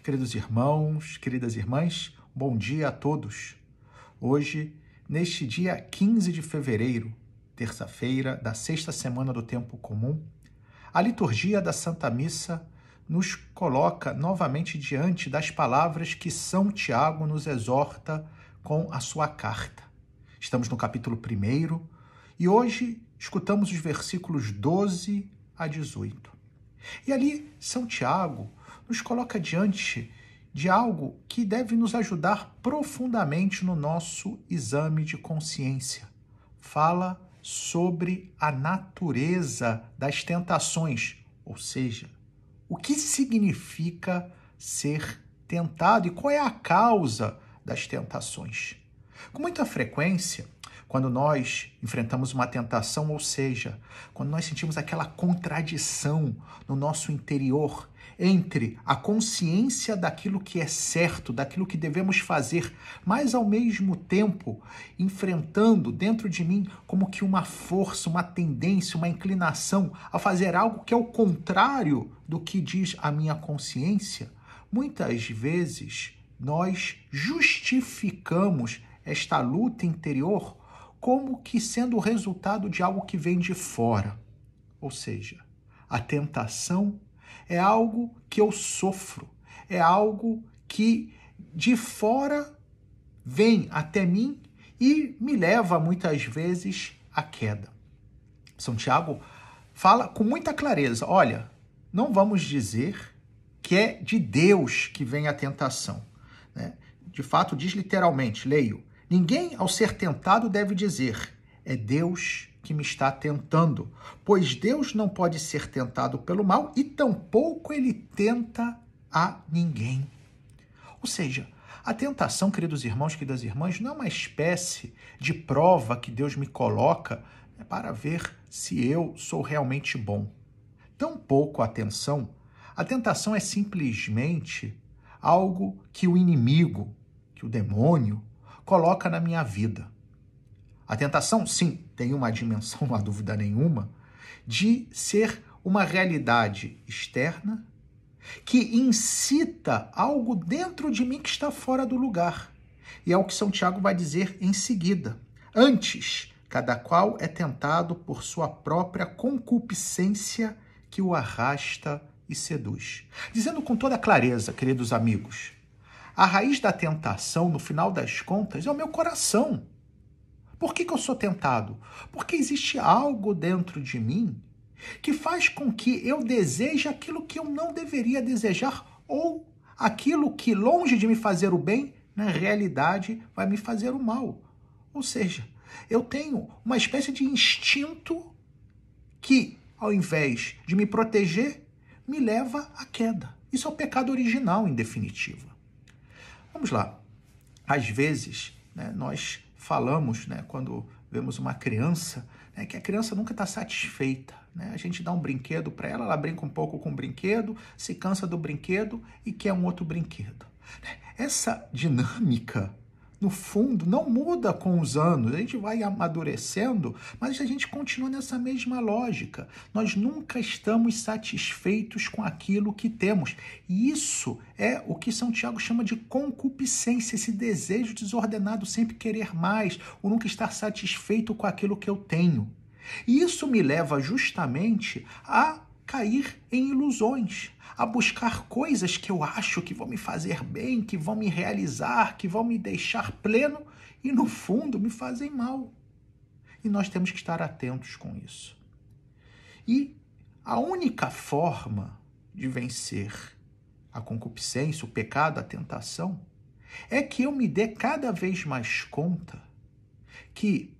Queridos irmãos, queridas irmãs, bom dia a todos. Hoje, neste dia 15 de fevereiro, terça-feira da sexta semana do Tempo Comum, a liturgia da Santa Missa nos coloca novamente diante das palavras que São Tiago nos exorta com a sua carta. Estamos no capítulo 1 e hoje escutamos os versículos 12 a 18. E ali, São Tiago nos coloca diante de algo que deve nos ajudar profundamente no nosso exame de consciência. Fala sobre a natureza das tentações, ou seja, o que significa ser tentado e qual é a causa das tentações. Com muita frequência, quando nós enfrentamos uma tentação, ou seja, quando nós sentimos aquela contradição no nosso interior entre a consciência daquilo que é certo, daquilo que devemos fazer, mas ao mesmo tempo enfrentando dentro de mim como que uma força, uma tendência, uma inclinação a fazer algo que é o contrário do que diz a minha consciência, muitas vezes nós justificamos esta luta interior como que sendo o resultado de algo que vem de fora. Ou seja, a tentação é algo que eu sofro, é algo que de fora vem até mim e me leva muitas vezes à queda. São Tiago fala com muita clareza, olha, não vamos dizer que é de Deus que vem a tentação, né? De fato, diz literalmente, leio, ninguém ao ser tentado deve dizer, é Deus que me está tentando, pois Deus não pode ser tentado pelo mal e tampouco ele tenta a ninguém. Ou seja, a tentação, queridos irmãos, queridas irmãs, não é uma espécie de prova que Deus me coloca para ver se eu sou realmente bom. Tampouco a tentação é simplesmente algo que o inimigo, que o demônio, coloca na minha vida. A tentação, sim, tem uma dimensão, não há dúvida nenhuma, de ser uma realidade externa que incita algo dentro de mim que está fora do lugar. E é o que São Tiago vai dizer em seguida. Antes, cada qual é tentado por sua própria concupiscência que o arrasta e seduz. Dizendo com toda clareza, queridos amigos, a raiz da tentação, no final das contas, é o meu coração. Por que eu sou tentado? Porque existe algo dentro de mim que faz com que eu deseje aquilo que eu não deveria desejar ou aquilo que, longe de me fazer o bem, na realidade vai me fazer o mal. Ou seja, eu tenho uma espécie de instinto que, ao invés de me proteger, me leva à queda. Isso é o pecado original, em definitiva. Vamos lá. Às vezes, nós falamos, quando vemos uma criança, que a criança nunca está satisfeita. A gente dá um brinquedo para ela, ela brinca um pouco com o brinquedo, se cansa do brinquedo e quer um outro brinquedo. Essa dinâmica, no fundo, não muda com os anos. A gente vai amadurecendo, mas a gente continua nessa mesma lógica. Nós nunca estamos satisfeitos com aquilo que temos. E isso é o que São Tiago chama de concupiscência, esse desejo desordenado, sempre querer mais, ou nunca estar satisfeito com aquilo que eu tenho. E isso me leva justamente a cair em ilusões, a buscar coisas que eu acho que vão me fazer bem, que vão me realizar, que vão me deixar pleno e, no fundo, me fazem mal. E nós temos que estar atentos com isso. E a única forma de vencer a concupiscência, o pecado, a tentação, é que eu me dê cada vez mais conta que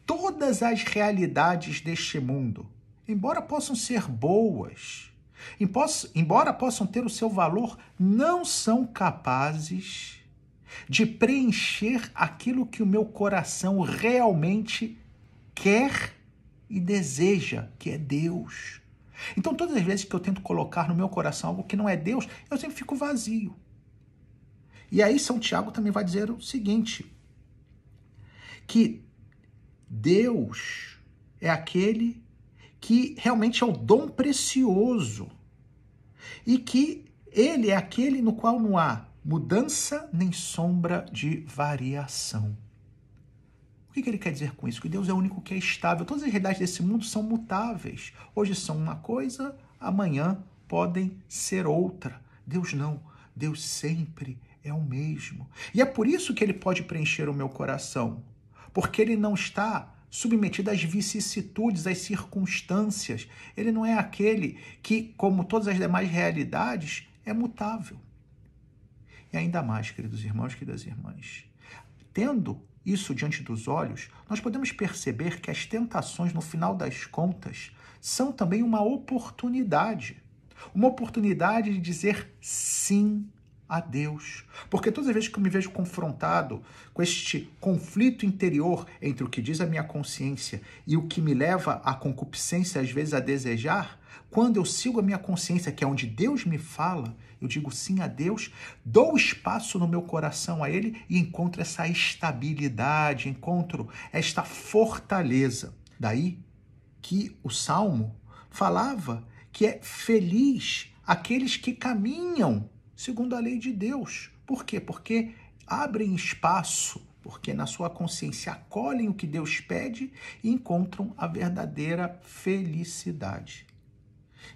todas as realidades deste mundo, embora possam ser boas, embora possam ter o seu valor, não são capazes de preencher aquilo que o meu coração realmente quer e deseja, que é Deus. Então, todas as vezes que eu tento colocar no meu coração algo que não é Deus, eu sempre fico vazio. E aí São Tiago também vai dizer o seguinte, que Deus é aquele que realmente é o dom precioso e que Ele é aquele no qual não há mudança nem sombra de variação. O que ele quer dizer com isso? Que Deus é o único que é estável. Todas as realidades desse mundo são mutáveis. Hoje são uma coisa, amanhã podem ser outra. Deus não. Deus sempre é o mesmo. E é por isso que ele pode preencher o meu coração. Porque ele não está submetido às vicissitudes, às circunstâncias. Ele não é aquele que, como todas as demais realidades, é mutável. E ainda mais, queridos irmãos, queridas irmãs, tendo isso diante dos olhos, nós podemos perceber que as tentações, no final das contas, são também uma oportunidade. Uma oportunidade de dizer sim a Deus. Porque todas as vezes que eu me vejo confrontado com este conflito interior entre o que diz a minha consciência e o que me leva à concupiscência, às vezes a desejar, quando eu sigo a minha consciência, que é onde Deus me fala, eu digo sim a Deus, dou espaço no meu coração a Ele e encontro essa estabilidade, encontro esta fortaleza. Daí que o Salmo falava que é feliz aqueles que caminham segundo a lei de Deus. Por quê? Porque abrem espaço, porque na sua consciência acolhem o que Deus pede e encontram a verdadeira felicidade.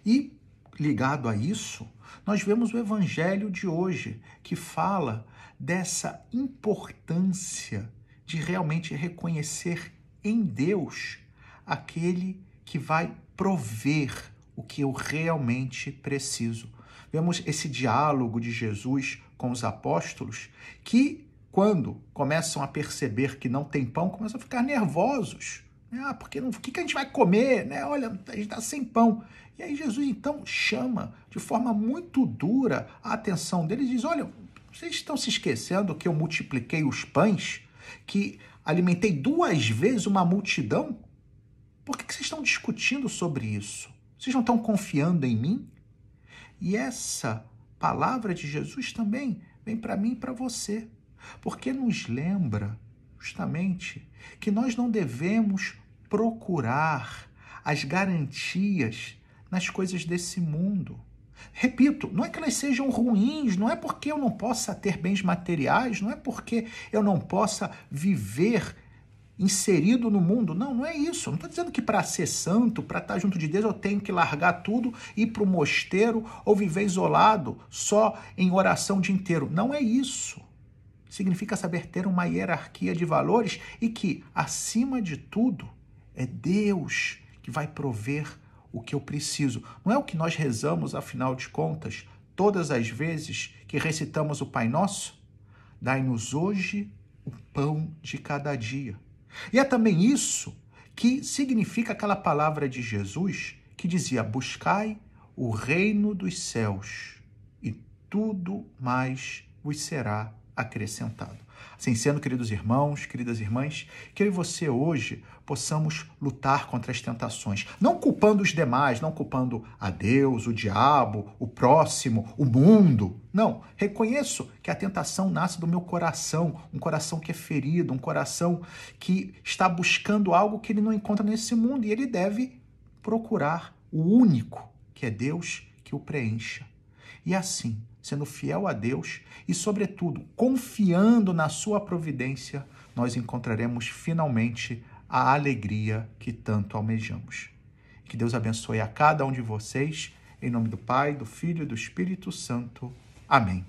E, ligado a isso, nós vemos o evangelho de hoje, que fala dessa importância de realmente reconhecer em Deus aquele que vai prover o que eu realmente preciso. Vemos esse diálogo de Jesus com os apóstolos que, quando começam a perceber que não tem pão, começam a ficar nervosos. Porque o que a gente vai comer? Olha, a gente está sem pão. E aí Jesus, então, chama de forma muito dura a atenção deles e diz, olha, vocês estão se esquecendo que eu multipliquei os pães, que alimentei 2 vezes uma multidão? Por que vocês estão discutindo sobre isso? Vocês não estão confiando em mim? E essa palavra de Jesus também vem para mim e para você, porque nos lembra justamente que nós não devemos procurar as garantias nas coisas desse mundo. Repito, não é que elas sejam ruins, não é porque eu não possa ter bens materiais, não é porque eu não possa viver inserido no mundo. Não, não é isso. Eu não estou dizendo que para ser santo, para estar junto de Deus, eu tenho que largar tudo, ir para o mosteiro ou viver isolado, só em oração o dia inteiro. Não é isso. Significa saber ter uma hierarquia de valores e que, acima de tudo, é Deus que vai prover o que eu preciso. Não é o que nós rezamos, afinal de contas, todas as vezes que recitamos o Pai Nosso? Dai-nos hoje o pão de cada dia. E é também isso que significa aquela palavra de Jesus que dizia, buscai o reino dos céus e tudo mais vos será acrescentado. Assim sendo, queridos irmãos, queridas irmãs, que eu e você hoje possamos lutar contra as tentações, não culpando os demais, não culpando a Deus, o diabo, o próximo, o mundo. Não, reconheço que a tentação nasce do meu coração, um coração que é ferido, um coração que está buscando algo que ele não encontra nesse mundo e ele deve procurar o único, que é Deus, que o preencha. E assim, sendo fiel a Deus e, sobretudo, confiando na sua providência, nós encontraremos finalmente a alegria que tanto almejamos. Que Deus abençoe a cada um de vocês, em nome do Pai, do Filho e do Espírito Santo. Amém.